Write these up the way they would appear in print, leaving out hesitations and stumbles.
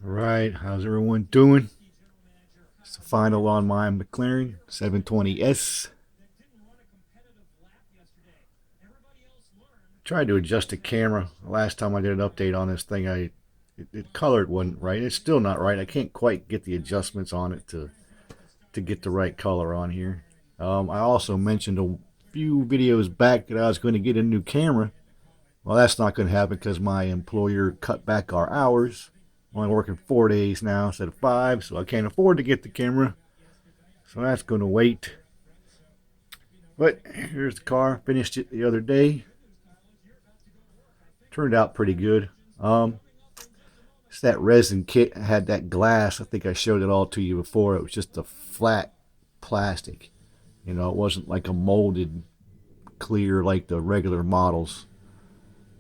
All right, how's everyone doing? It's the final on my McLaren 720S. Tried to adjust the camera. Last time I did an update on this thing, it colored wasn't right. It's still not right. I can't quite get the adjustments on it to get the right color on here. I also mentioned a few videos back that I was going to get a new camera. Well, that's not going to happen because my employer cut back our hours. I'm only working 4 days now instead of 5, so I can't afford to get the camera. So that's going to wait. But here's the car. Finished it the other day. Turned out pretty good. It's that resin kit had that glass. I think I showed it all to you before. It was just a flat plastic. You know, it wasn't like a molded clear like the regular models.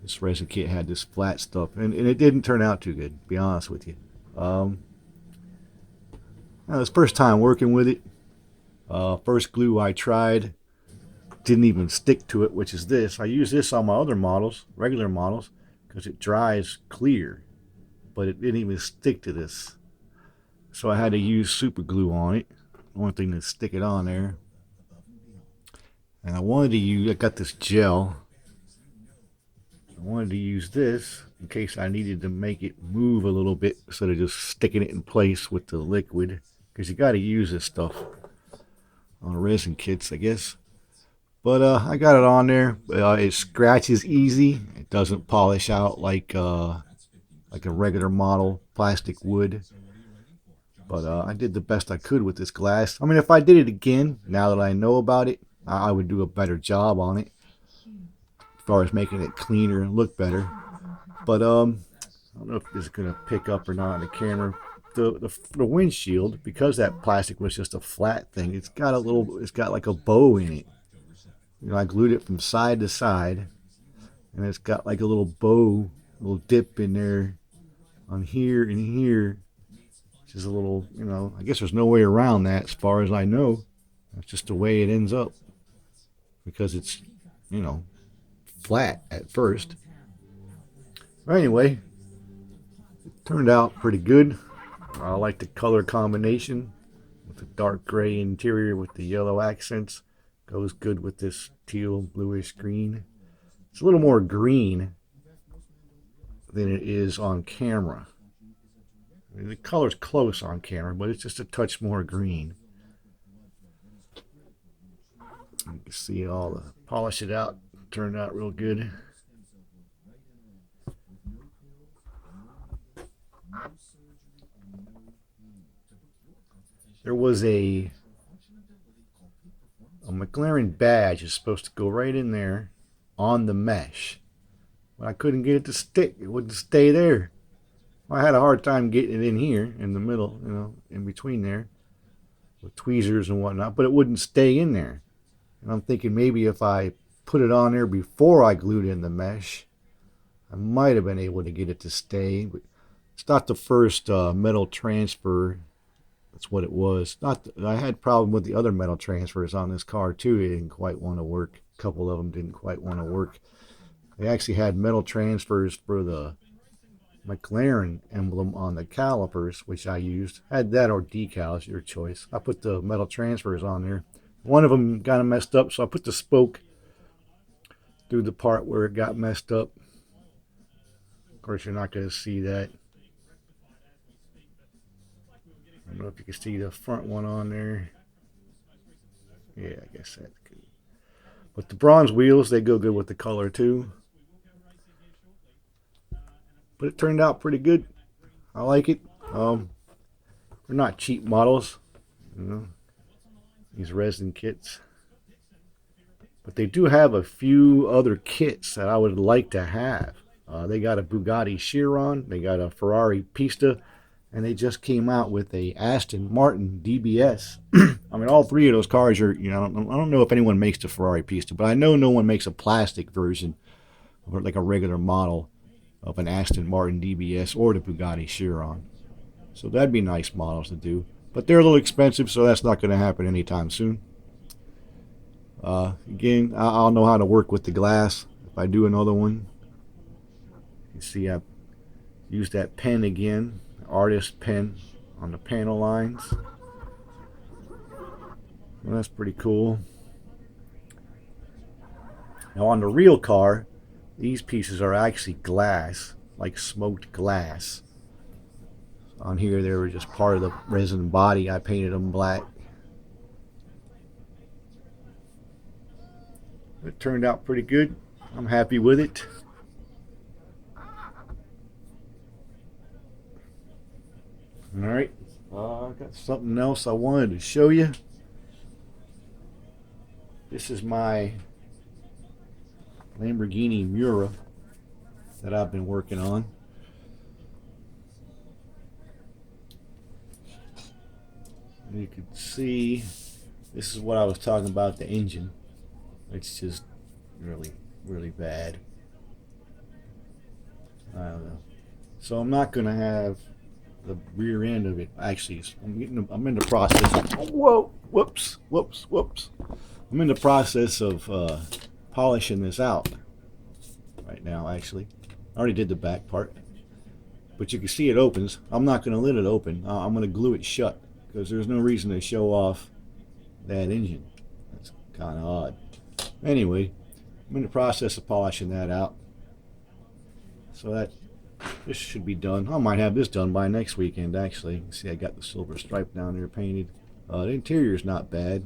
This resin kit had this flat stuff, and it didn't turn out too good, to be honest with you. It was first time working with it. First glue I tried didn't even stick to it, which is this. I use this on my other models, regular models, because it dries clear, but it didn't even stick to this. So I had to use super glue on it. One thing to stick it on there. And I got this gel. I wanted to use this in case I needed to make it move a little bit instead of just sticking it in place with the liquid. Because you got to use this stuff on resin kits, I guess. But I got it on there. It scratches easy. It doesn't polish out like a regular model plastic would. But I did the best I could with this glass. I mean, if I did it again, now that I know about it, I would do a better job on it as far as making it cleaner and look better. But I don't know if this is going to pick up or not on the camera. The windshield, because that plastic was just a flat thing, it's got like a bow in it. You know, I glued it from side to side, and it's got like a little bow, a little dip in there on here and here. Just a little, you know, I guess there's no way around that as far as I know. That's just the way it ends up because it's, you know, flat at first. But anyway, it turned out pretty good. I like the color combination with the dark gray interior with the yellow accents. Goes good with this teal bluish green. It's a little more green than it is on camera. I mean, the color's close on camera, but it's just a touch more green. You can see all the polish it out. Turned out real good. There was a Mclaren badge is supposed to go right in there on the mesh. But I couldn't get it to stick. It wouldn't stay there. I had a hard time getting it in here in the middle, you know, in between there with tweezers and whatnot, but it wouldn't stay in there. And I'm thinking maybe if I put it on there before I glued in the mesh, I might have been able to get it to stay. But it's not the first metal transfer. That's what it was. I had a problem with the other metal transfers on this car too. They didn't quite want to work. A couple of them didn't quite want to work. They actually had metal transfers for the Mclaren emblem on the calipers, which I used. Had that or decals, your choice. I put the metal transfers on there. One of them got messed up, so I put the spoke through the part where it got messed up. Of course, you're not going to see that. I don't know if you can see the front one on there. Yeah, I guess that's good. But the bronze wheels, they go good with the color too. But it turned out pretty good. I like it. They're not cheap models, you know, these resin kits. But they do have a few other kits that I would like to have. They got a Bugatti Chiron, they got a Ferrari Pista, and they just came out with a Aston Martin DBS. I mean, all three of those cars are, you know, I don't know if anyone makes the Ferrari Pista, but I know no one makes a plastic version or like a regular model of an Aston Martin DBS or the Bugatti Chiron. So that'd be nice models to do. But they're a little expensive, so that's not going to happen anytime soon. Again, I'll know how to work with the glass if I do another one. You see, I Use that pen again, artist pen on the panel lines. Well, that's pretty cool. Now on the real car, these pieces are actually glass, like smoked glass. On here they were just part of the resin body. I painted them black. It turned out pretty good. I'm happy with it. Alright, I got something else I wanted to show you. This is my Lamborghini Miura that I've been working on. You can see this is what I was talking about, the engine. It's just really bad. I don't know. So I'm not gonna have the rear end of it. Actually, I'm in the process of, whoops. I'm in the process of polishing this out right now. Actually, I already did the back part, but you can see it opens. I'm not gonna let it open. I'm gonna glue it shut because there's no reason to show off that engine. That's kind of odd. Anyway, I'm in the process of polishing that out. So this should be done. I might have this done by next weekend, actually. You can see I got the silver stripe down there painted. The interior is not bad.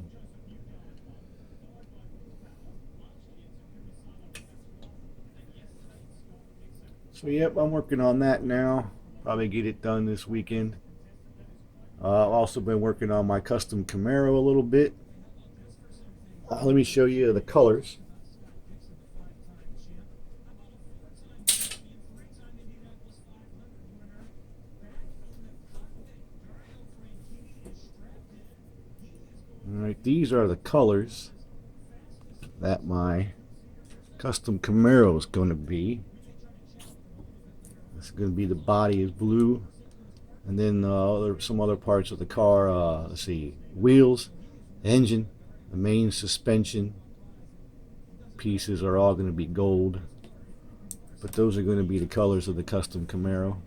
So yep, I'm working on that now. Probably get it done this weekend. I've also been working on my custom Camaro a little bit. Let me show you the colors. Alright, these are the colors that my custom Camaro is going to be. It's going to be, the body is blue, and then some other parts of the car. Let's see, wheels, engine, the main suspension pieces are all going to be gold, but those are going to be the colors of the custom Camaro.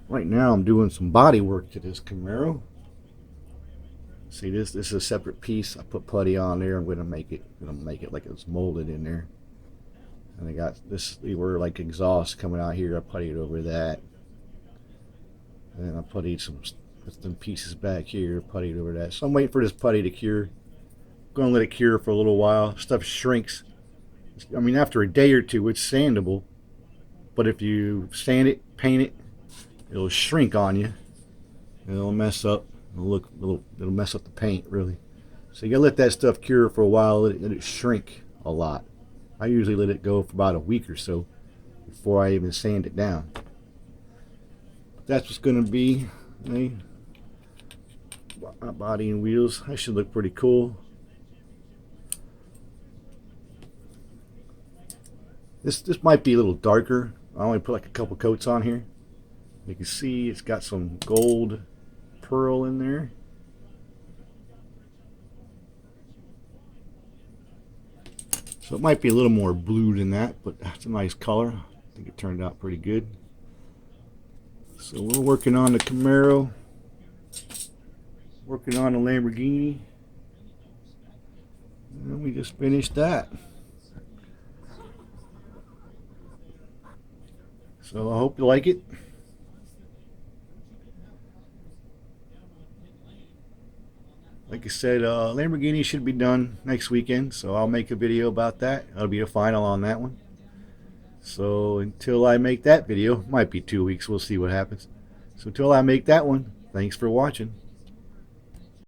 Right now I'm doing some body work to this Camaro. See, this is a separate piece. I put putty on there. I'm gonna make it like it's molded in there. And I got this, they were like exhaust coming out here. I puttied over that. And then I puttied some pieces back here, puttied over that. So I'm waiting for this putty to cure. I'm gonna let it cure for a little while. Stuff shrinks. I mean, after a day or two it's sandable, but if you sand it, paint it, it'll shrink on you. It'll mess up. It'll mess up the paint, really. So you gotta let that stuff cure for a while. Let it shrink a lot. I usually let it go for about a week or so before I even sand it down. That's what's gonna be my body and wheels. That should look pretty cool. This might be a little darker. I only put like a couple coats on here. You can see it's got some gold pearl in there. So it might be a little more blue than that, but it's a nice color. I think it turned out pretty good. So we're working on the Camaro, working on the Lamborghini, and we just finished that. So I hope you like it. Like I said, Lamborghini should be done next weekend, so I'll make a video about that. That'll be the final on that one. So until I make that video, might be 2 weeks, we'll see what happens. So until I make that one, thanks for watching.